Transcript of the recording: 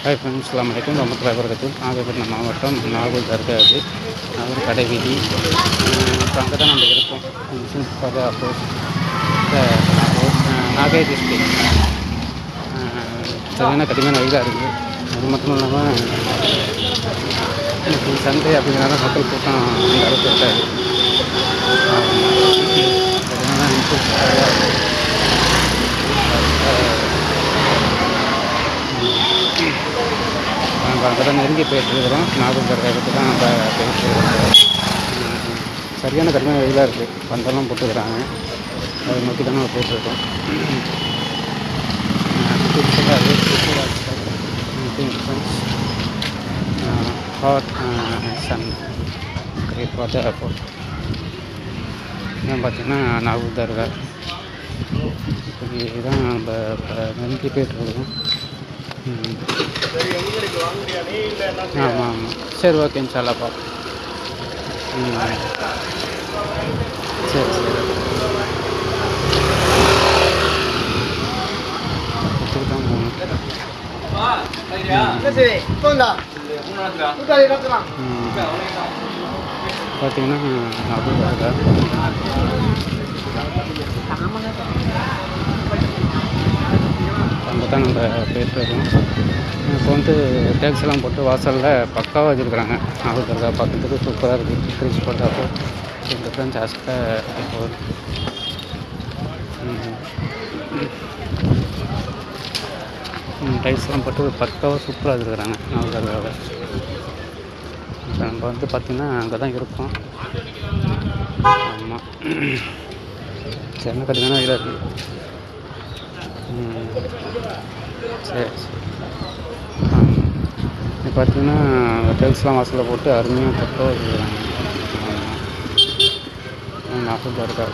Hi friends, அஸ்ஸலாமு அலைக்கும் வரஹ்மத்துல்லாஹி வபரகாத்துஹு. நாகப்பட்டினம் மாவட்டம் நாகூர் தர்கா அது நாகூர் கடை வீதி. இப்போ அங்கே தான் நம்ம இருக்கோம். Muslims for oppose Nagai district. சரியான கடுமையான வெயிலாக இருக்குது. அது மட்டும் இல்லாமல் இன்னைக்கு சண்டே அப்படிங்கிறனால மக்கள் கூட்டம் அந்த அளவுக்கு இருக்காது. சரியான நம்ம அங்கே தான் நெருங்கி போயிட்டுருக்குறோம். நாகூர் தர்காவுக்கு தான் நம்ம போயிட்டுருக்கிறோம். சரியான கடுமையான வெயிலாக இருக்குது. பந்தெல்லாம் போட்டுக்கிறாங்க. அதை நோக்கி தான் நம்ம போயிட்டுருக்கோம். Hot sun great water airport இதான் பார்த்திங்கன்னா நாகூர் தர்கா. இப்படி தான் நம்ம இப்போ நெருங்கி போயிட்டுருக்கோம். ஆமாம் ஆமாம், சரி ஓகே, இன்ஷால்லாப்பா. சரி சரி இப்படி தான் போகணும். பார்த்தீங்கன்னா நாகூர் தர்கா அங்கே தான் நம்ம போயிட்டுருக்கோம். இப்போ வந்து டேக்ஸ் எல்லாம் போட்டு வாசலில் பக்காவாக வச்சுருக்குறாங்க. நாகூர் தர்கா பார்க்குறதுக்கு சூப்பராக இருக்குது. ஃப்ரிட்ஜ் போட்டப்போ டிஃப்ரெண்ட் ஆஸ்பெக்ட் போகுது. டைல்ஸ்லாம் போட்டு பக்காவாக சூப்பராக வச்சுருக்குறாங்க நாகூர் தர்காவில். இப்போ நம்ம வந்து பார்த்திங்கன்னா அங்கே தான் இருக்கோம். ஆமாம், சின்ன கடுமையான வெயிலாக இருக்குது. சரி சரி. இப்போ பார்த்தீங்கன்னா டைல்ஸ்லாம் வாசலில் போட்டு அருமையாக பக்காவாக வச்சுருக்குறாங்க. ஆமாம், நாகூர் தர்கா.